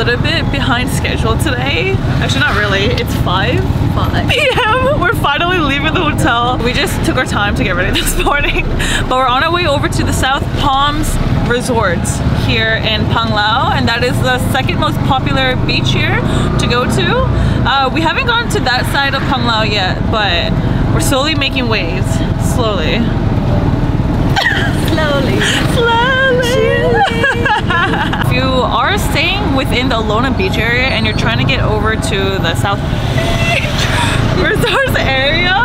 little bit behind schedule today. Actually, not really. It's 5 p.m. We're finally leaving the hotel. We just took our time to get ready this morning. But we're on our way over to the South Palms Resorts here in Panglao, and that is the second most popular beach here to go to. We haven't gone to that side of Panglao yet, but we're slowly making waves. Slowly. If you are staying within the Alona beach area and you're trying to get over to the South Resorts area,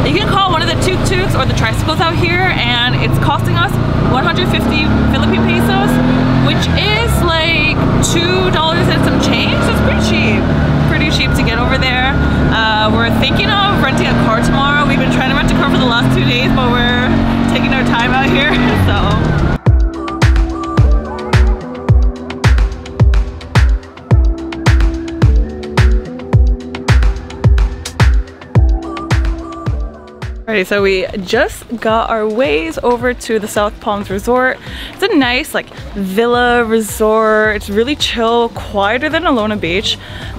you can call one of the TukTuks or the tricycles out here, and it's costing us 150 Philippine pesos, which is like $2 and some change. So it's pretty cheap to get over there. We're thinking of renting a car tomorrow. We've been trying to rent a car for the last 2 days, but we're taking our time out here, so. Alrighty, so we just got our ways over to the South Palms Resort. It's a nice like villa resort. It's really chill, quieter than Alona Beach,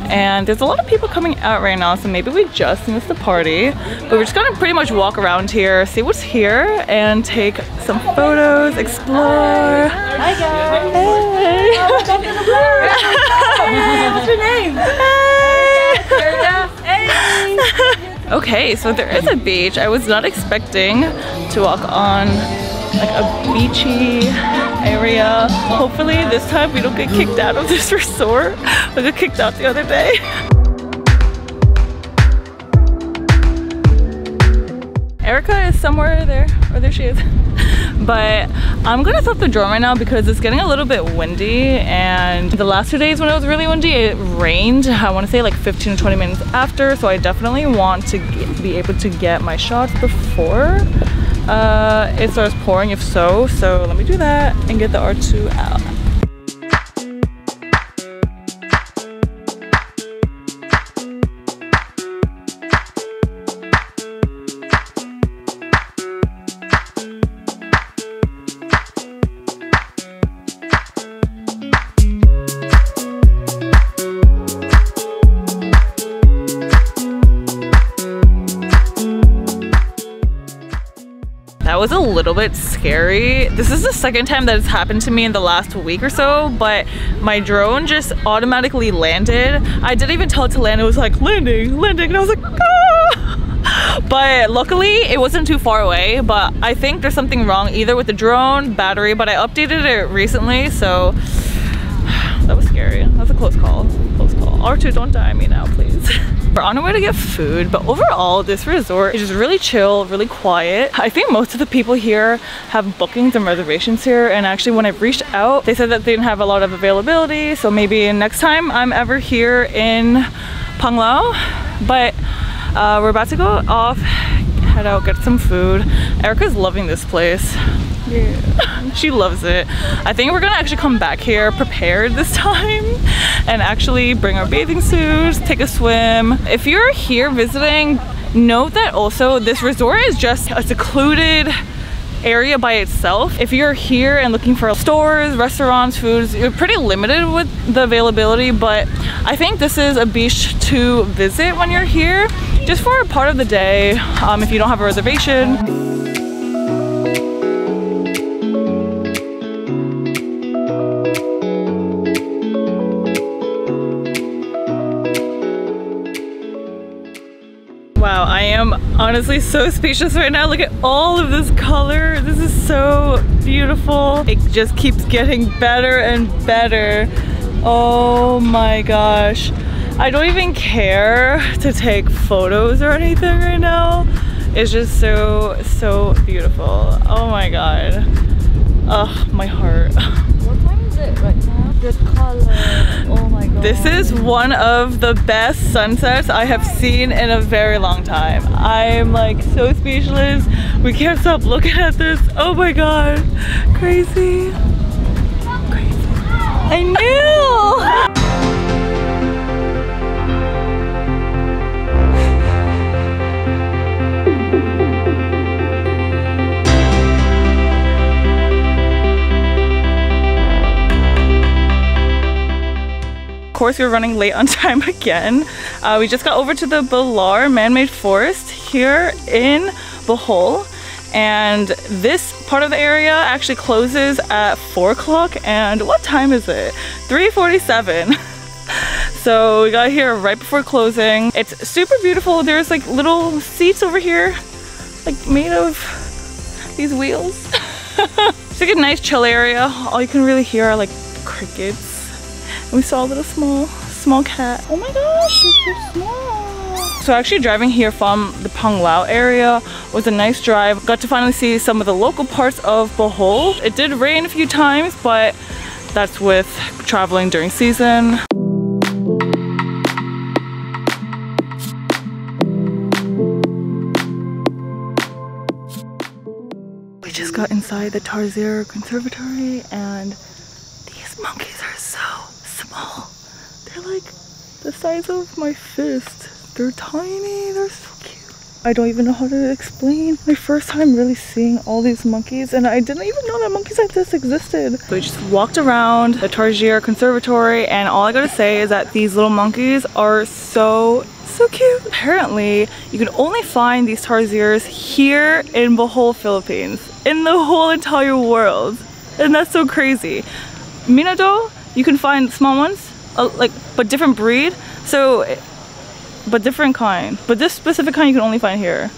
and there's a lot of people coming out right now, so maybe we just missed the party. But we're just gonna pretty much walk around here, see what's here, and take some photos, explore. Hi guys! Hey! Oh, welcome to the vlog! What's your name? Hey! Hey! Okay, so there is a beach. I was not expecting to walk on like a beachy area. Hopefully this time we don't get kicked out of this resort. We got kicked out the other day. Erica is somewhere there, or there she is. But I'm gonna throw up the drone right now because it's getting a little bit windy, and the last 2 days when it was really windy, it rained, I want to say like 15 to 20 minutes after, so I definitely want to be able to get my shots before it starts pouring, if so. So let me do that and get the R2 out. That was a little bit scary. This is the second time that it's happened to me in the last week or so, but my drone just automatically landed. I didn't even tell it to land. It was like landing, and I was like, ah! But luckily it wasn't too far away, but I think there's something wrong either with the drone battery, but I updated it recently, so that was scary. That was a close call. Close call. R2, don't die on me now, please. We're on our way to get food, but overall this resort is just really chill, really quiet. I think most of the people here have bookings and reservations here, and actually when I reached out, they said that they didn't have a lot of availability, so maybe next time I'm ever here in Panglao. But we're about to go off, head out, get some food. Erica's loving this place. Yeah. She loves it. I think we're gonna actually come back here prepared this time and actually bring our bathing suits, take a swim. If you're here visiting, note that also this resort is just a secluded area by itself. If you're here and looking for stores, restaurants, foods, you're pretty limited with the availability, but I think this is a beach to visit when you're here, just for a part of the day, if you don't have a reservation. Wow, I am honestly so speechless right now. Look at all of this color. This is so beautiful. It just keeps getting better and better. Oh my gosh. I don't even care to take photos or anything right now. It's just so beautiful. Oh my god. Ugh, my heart. What time is it right now? The color. Oh my god. This is one of the best sunsets I have seen in a very long time. I'm like so speechless. We can't stop looking at this. Oh my god. Crazy. Crazy. I knew! course we're running late on time again. We just got over to the Bilar man-made forest here in Bohol, and this part of the area actually closes at 4 o'clock, and what time is it? 3:47. So we got here right before closing. It's super beautiful. There's like little seats over here, like made of these wheels. It's like a nice chill area. All you can really hear are like crickets. And we saw a little small cat. Oh my gosh, it's so small. So actually driving here from the Panglao area was a nice drive. Got to finally see some of the local parts of Bohol. It did rain a few times, but that's with traveling during season. We just got inside the Tarsier conservatory, and these monkeys are so small. They're like the size of my fist. They're tiny, they're so cute. I don't even know how to explain. My first time really seeing all these monkeys, and I didn't even know that monkeys like this existed. So we just walked around the Tarsier conservatory, and all I gotta say is that these little monkeys are so cute. Apparently, you can only find these Tarsiers here in Bohol, Philippines, in the whole entire world. And that's so crazy. Minado, you can find small ones, but different breed. So, but different kind. But this specific kind you can only find here.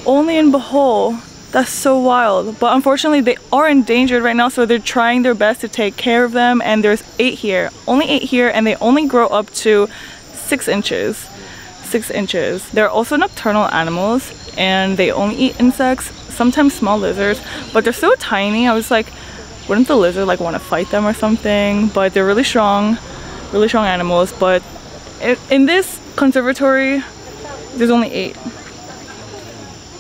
Only in Bohol. That's so wild. But unfortunately, they are endangered right now, so they're trying their best to take care of them. And there's 8 here. Only 8 here, and they only grow up to 6 inches. 6 inches. They're also nocturnal animals, and they only eat insects, sometimes small lizards, but they're so tiny. I was like, wouldn't the lizard like want to fight them or something? But they're really strong animals. But in this conservatory, there's only 8.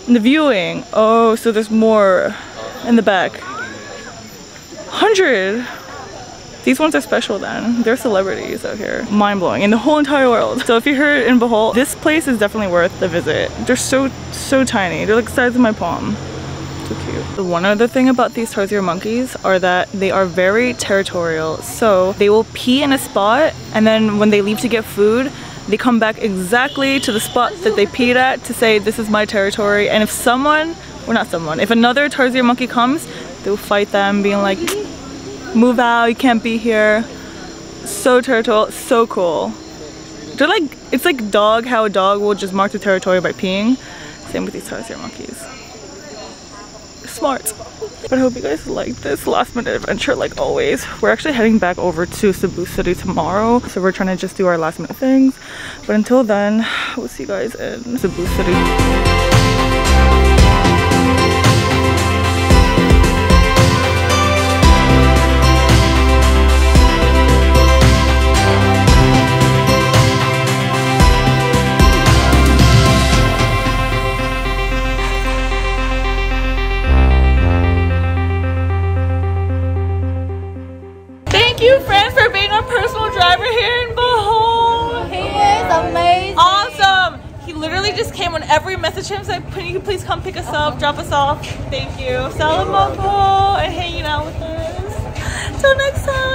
And the viewing, oh, so there's more in the back. 100. These ones are special then. They're celebrities out here. Mind-blowing in the whole entire world. So if you're here in Bohol, this place is definitely worth the visit. They're so tiny. They're like the size of my palm. So cute. One other thing about these Tarsier monkeys are that they are very territorial. So they will pee in a spot, and then when they leave to get food, they come back exactly to the spot that they peed at to say, this is my territory. And if if another Tarsier monkey comes, they'll fight them, being like, move out, you can't be here. So territorial, so cool. They're like, it's like dog, how a dog will just mark the territory by peeing. Same with these Tarsier monkeys. Smart. But I hope you guys like this last minute adventure like always. We're actually heading back over to Cebu City tomorrow, so we're trying to just do our last minute things. But until then, we'll see you guys in Cebu City. Thank you, friends, for being our personal driver here in Bohol. He is amazing. Awesome. He literally just came on every message him, said, can you please come pick us up, drop us off. Thank you. Salamat po, and hanging out with us. Till next time.